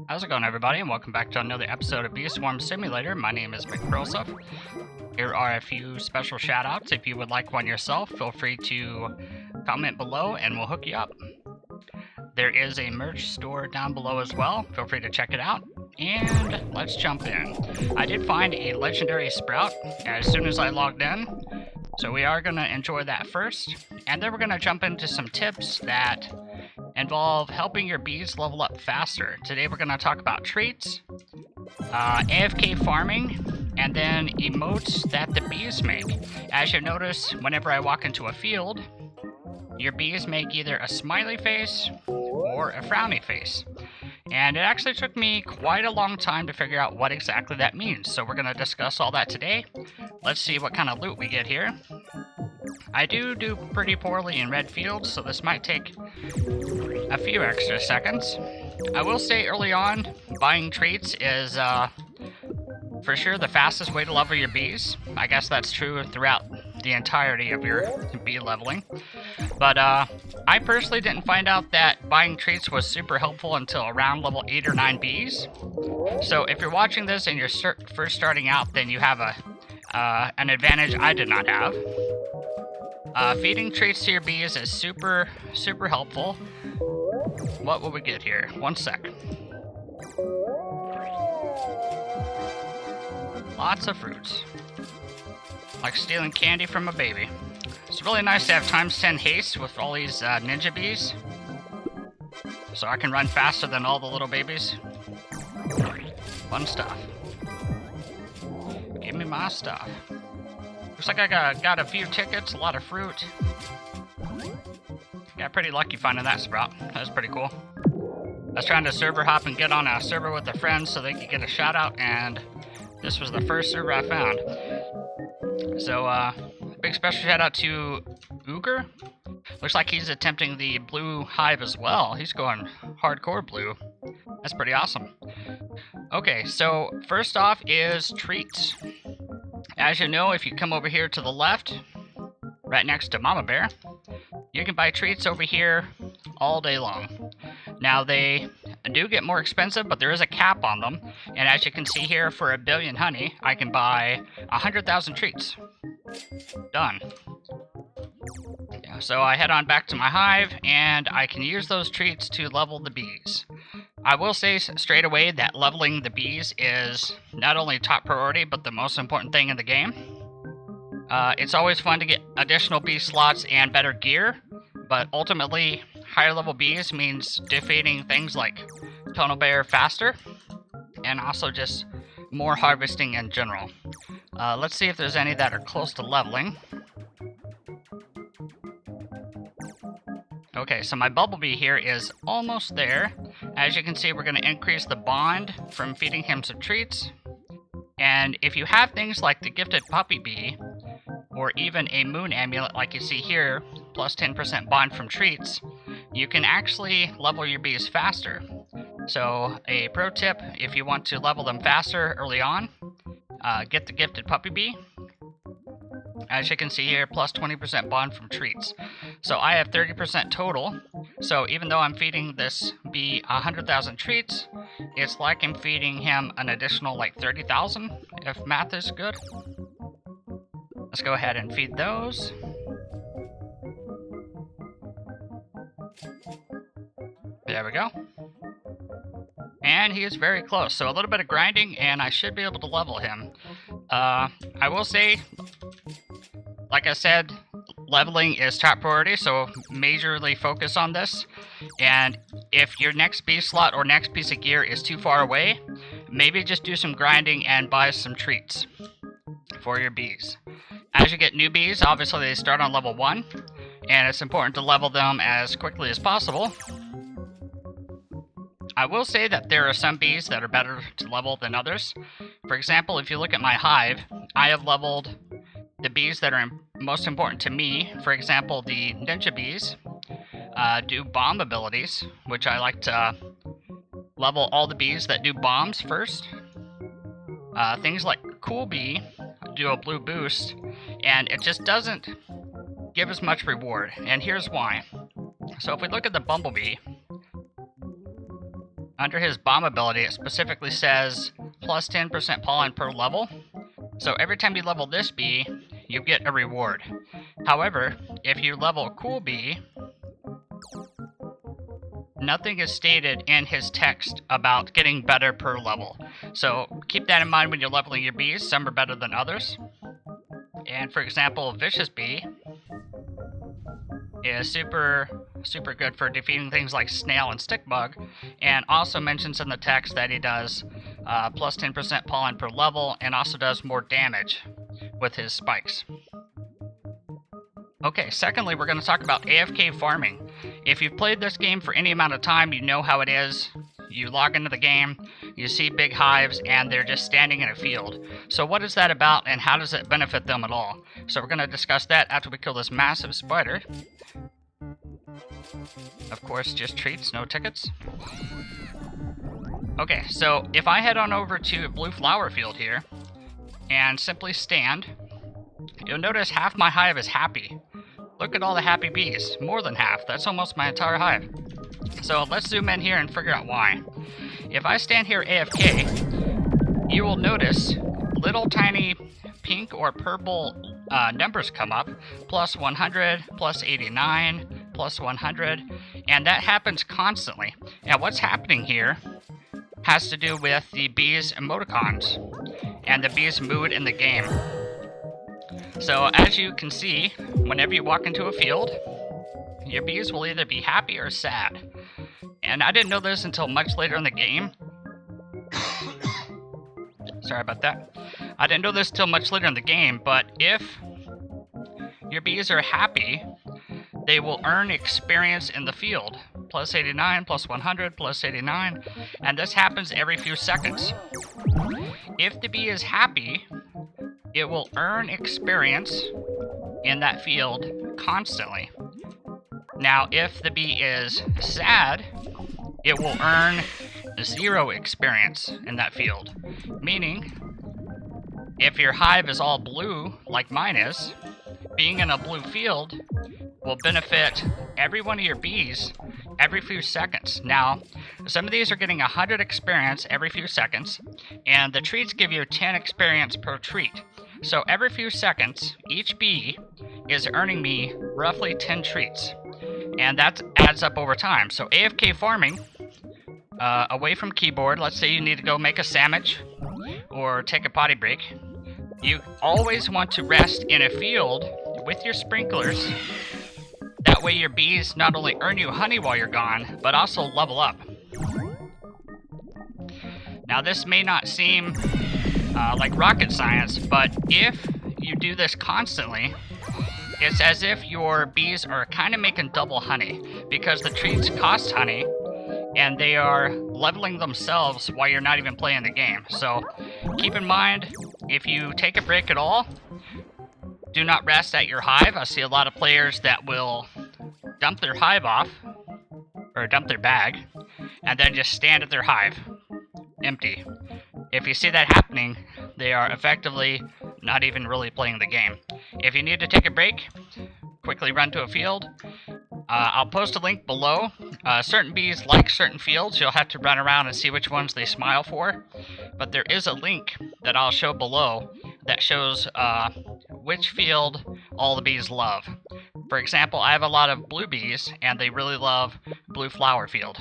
How's it going, everybody, and welcome back to another episode of Bee Swarm Simulator. My name is McProseph. Here are a few special shout-outs. If you would like one yourself, feel free to comment below and we'll hook you up. There is a merch store down below as well. Feel free to check it out. And let's jump in. I did find a legendary sprout as soon as I logged in, so we are going to enjoy that first. And then we're going to jump into some tips that involve helping your bees level up faster. Today we're going to talk about traits, AFK farming, and then emotes that the bees make. As you notice, whenever I walk into a field, your bees make either a smiley face or a frowny face. And it actually took me quite a long time to figure out what exactly that means. So we're going to discuss all that today. Let's see what kind of loot we get here. I do pretty poorly in red fields, so this might take a few extra seconds. I will say early on, buying traits is for sure the fastest way to level your bees. I guess that's true throughout the entirety of your bee leveling. But I personally didn't find out that buying traits was super helpful until around level 8 or 9 bees. So if you're watching this and you're first starting out, then you have an advantage I did not have. Feeding traits to your bees is super helpful. What will we get here? One sec. Lots of fruits. Like stealing candy from a baby. It's really nice to have ×10 haste with all these ninja bees. So I can run faster than all the little babies. Fun stuff. Give me my stuff. Looks like I got a few tickets, a lot of fruit. Got pretty lucky finding that sprout. That was pretty cool. I was trying to server hop and get on a server with a friend so they could get a shout out, and this was the first server I found. So, big special shout out to Uger. Looks like he's attempting the blue hive as well. He's going hardcore blue. That's pretty awesome. Okay, so first off is treats. As you know, if you come over here to the left, right next to Mama Bear, you can buy treats over here all day long. Now, they do get more expensive, but there is a cap on them. And as you can see here, for 1 billion honey, I can buy 100,000 treats. Done. Yeah, so I head on back to my hive, and I can use those treats to level the bees. I will say straight away that leveling the bees is not only top priority, but the most important thing in the game. It's always fun to get additional bee slots and better gear, but ultimately, higher level bees means defeating things like tonal bear faster, and also just more harvesting in general. Let's see if there's any that are close to leveling. Okay, so my bumblebee here is almost there. As you can see, we're going to increase the bond from feeding him some treats. And if you have things like the gifted puppy bee, or even a moon amulet like you see here, plus 10% bond from treats, you can actually level your bees faster. So a pro tip, if you want to level them faster early on, get the gifted puppy bee. As you can see here, plus 20% bond from treats. So I have 30% total. So even though I'm feeding this bee 100,000 treats, it's like I'm feeding him an additional like 30,000, if math is good. Let's go ahead and feed those. There we go. And he is very close. So a little bit of grinding and I should be able to level him. I will say, like I said, leveling is top priority, so majorly focus on this. And if your next bee slot or next piece of gear is too far away, maybe just do some grinding and buy some treats for your bees. As you get new bees, obviously they start on level 1, and it's important to level them as quickly as possible. I will say that there are some bees that are better to level than others. For example, if you look at my hive, I have leveled the bees that are most important to me. For example, the ninja bees do bomb abilities, which I like to level all the bees that do bombs first. Things like Cool Bee do a blue boost, and it just doesn't give as much reward, and here's why. So if we look at the bumblebee, under his bomb ability, it specifically says plus 10% pollen per level. So every time you level this bee, you get a reward. However, if you level cool bee, nothing is stated in his text about getting better per level. So keep that in mind when you're leveling your bees. Some are better than others. And for example, vicious bee is super good for defeating things like snail and stick bug, and also mentions in the text that he does plus 10% pollen per level, and also does more damage with his spikes. Okay, secondly, we're going to talk about AFK farming. If you've played this game for any amount of time, you know how it is. You log into the game, you see big hives, and they're just standing in a field. So what is that about, and how does it benefit them at all? So we're going to discuss that after we kill this massive spider. Of course, just treats, no tickets. Okay, so if I head on over to blue flower field here, and simply stand, you'll notice half my hive is happy. Look at all the happy bees, more than half, that's almost my entire hive. So let's zoom in here and figure out why. If I stand here AFK, you will notice little tiny pink or purple numbers come up, plus 100, plus 89, plus 100, and that happens constantly. And what's happening here has to do with the bees' emoticons and the bees' mood in the game. So as you can see, whenever you walk into a field, your bees will either be happy or sad. And I didn't know this until much later in the game. Sorry about that. I didn't know this till much later in the game, but if your bees are happy, they will earn experience in the field. Plus 89, plus 100, plus 89, and this happens every few seconds. If the bee is happy, it will earn experience in that field constantly. Now, if the bee is sad, it will earn 0 experience in that field. Meaning, if your hive is all blue, like mine is, being in a blue field will benefit every one of your bees every few seconds. Now, some of these are getting 100 experience every few seconds, and the treats give you 10 experience per treat. So every few seconds, each bee is earning me roughly 10 treats. And that adds up over time. So AFK farming, away from keyboard, let's say you need to go make a sandwich or take a potty break. You always want to rest in a field with your sprinklers. That way your bees not only earn you honey while you're gone, but also level up. Now this may not seem like rocket science, but if you do this constantly, it's as if your bees are kind of making double honey, because the treats cost honey, and they are leveling themselves while you're not even playing the game. So keep in mind, if you take a break at all, do not rest at your hive. I see a lot of players that will dump their hive off, or dump their bag, and then just stand at their hive, empty. If you see that happening, they are effectively not even really playing the game. If you need to take a break, quickly run to a field. I'll post a link below. Certain bees like certain fields. You'll have to run around and see which ones they smile for. But there is a link that I'll show below that shows which field all the bees love. For example, I have a lot of blue bees, and they really love blue flower field.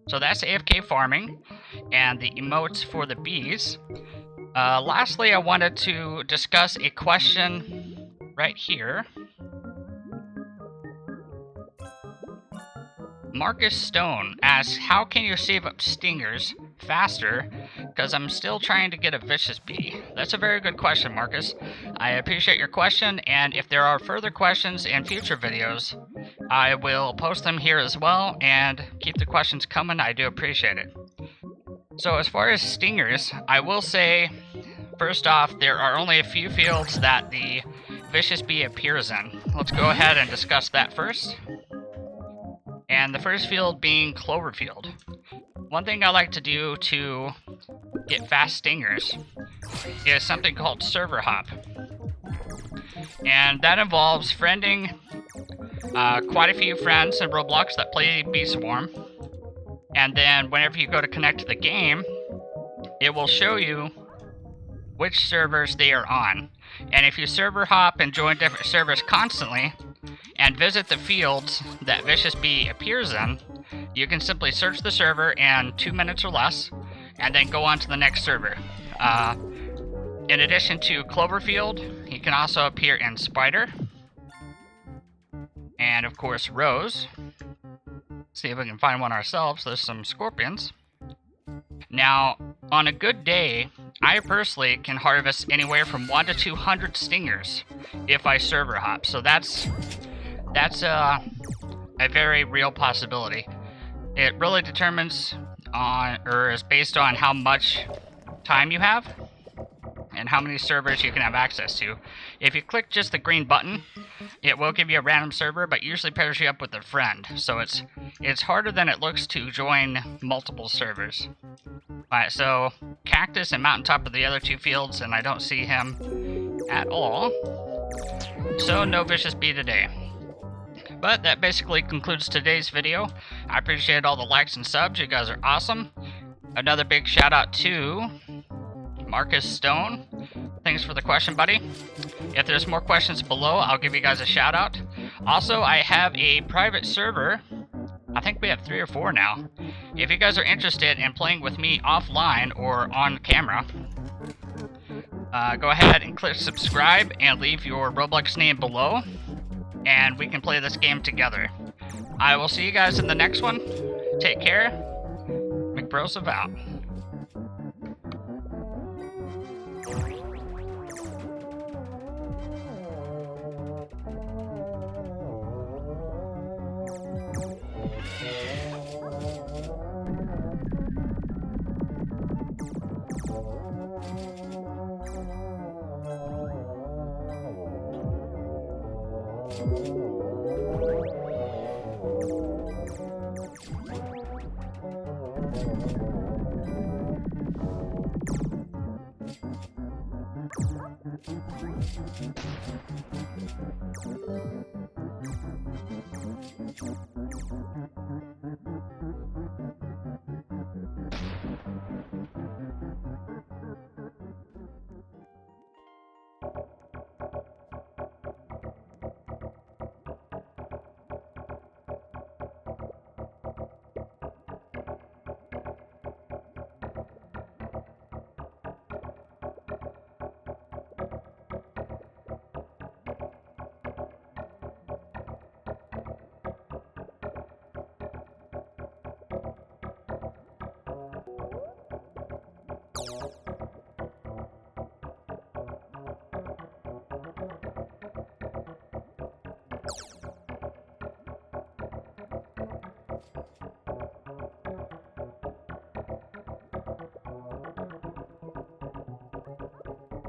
So that's AFK farming and the emotes for the bees. Lastly, I wanted to discuss a question right here. Marcus Stone asks, how can you save up stingers faster? Because I'm still trying to get a vicious bee. That's a very good question, Marcus. I appreciate your question, and if there are further questions in future videos, I will post them here as well, and keep the questions coming. I do appreciate it. So as far as stingers, I will say, first off, there are only a few fields that the vicious bee appears in. Let's go ahead and discuss that first. And the first field being Cloverfield. One thing I like to do to get fast stingers is something called server hop. And that involves friending quite a few friends in Roblox that play Bee Swarm. And then whenever you go to connect to the game, it will show you which servers they are on. And if you server hop and join different servers constantly, and visit the fields that Vicious Bee appears in, you can simply search the server in 2 minutes or less, and then go on to the next server. In addition to Cloverfield, he can also appear in Spider, and of course Rose. See if we can find one ourselves. There's some scorpions. Now, on a good day, I personally can harvest anywhere from 1 to 200 stingers if I server hop. So that's a very real possibility. It really determines on, or is based on how much time you have and how many servers you can have access to. If you click just the green button, it will give you a random server, but usually pairs you up with a friend. So it's harder than it looks to join multiple servers. Alright, so Cactus and Mountaintop are the other 2 fields, and I don't see him at all. So no Vicious Bee today. But that basically concludes today's video. I appreciate all the likes and subs. You guys are awesome. Another big shout out to Marcus Stone. Thanks for the question, buddy. If there's more questions below, I'll give you guys a shout out. Also, I have a private server. I think we have 3 or 4 now. If you guys are interested in playing with me offline or on camera, go ahead and click subscribe and leave your Roblox name below, and we can play this game together. I will see you guys in the next one. Take care. McProseph out.